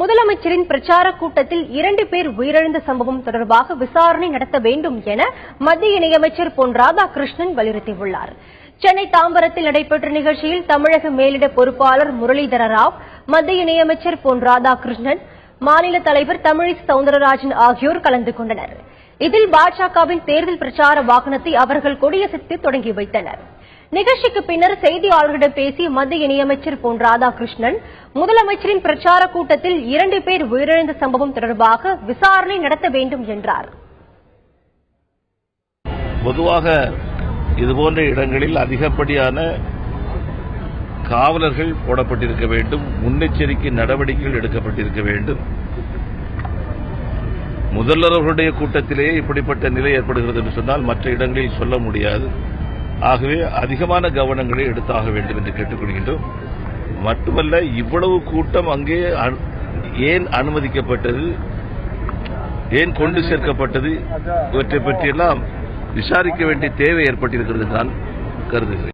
முதலமைச்சரின் பிரச்சார கூட்டத்தில் 2 பேர் உயிரிழந்த சம்பவம் தொடர்பாக விசாரணை நடத்த வேண்டும் என மத்திய இணையமைச்சர் பொன் ராதாகிருஷ்ணன் வலியுறுத்தியுள்ளார். சென்னை தாம்பரத்தில் நடைபெற்ற நிகழ்ச்சியில் தமிழக மேலிட பொறுப்பாளர் முரளிதர ராவ், மத்திய இணையமைச்சர் பொன் ராதாகிருஷ்ணன், மாநில தலைவர் தமிழிசை சவுந்தரராஜன் ஆகியோர் கலந்து கொண்டனர். இதில் பாஜகவின் தேர்தல் பிரச்சார வாகனத்தை அவர்கள் கொடியசைத்து தொடங்கி வைத்தனர். நிகழ்ச்சிக்கு பின்னர் செய்தியாளர்களிடம் பேசிய மத்திய இணையமைச்சர் பொன் ராதாகிருஷ்ணன், முதலமைச்சரின் பிரச்சார கூட்டத்தில் 2 பேர் உயிரிழந்த சம்பவம் தொடர்பாக விசாரணை நடத்த வேண்டும் என்றார். பொதுவாக இதுபோன்ற இடங்களில் அதிகப்படியான காவலர்கள் போடப்பட்டிருக்க வேண்டும், முன்னெச்சரிக்கை நடவடிக்கைகள் எடுக்கப்பட்டிருக்க வேண்டும். முதல்வர்களுடைய கூட்டத்திலேயே இப்படிப்பட்ட நிலை ஏற்படுகிறது என்று சொன்னால் மற்ற இடங்களில் சொல்ல முடியாது. ஆகவே அதிகமான கவனங்களை எடுத்தாக வேண்டும் என்று கேட்டுக்கொள்கின்றோம். மட்டுமல்ல, இவ்வளவு கூட்டம் அங்கே ஏன் அனுமதிக்கப்பட்டது, ஏன் கொண்டு சேர்க்கப்பட்டது, இவற்றை பற்றியெல்லாம் விசாரிக்க வேண்டிய தேவை ஏற்பட்டிருக்கிறது நான் கருதுகிறேன்.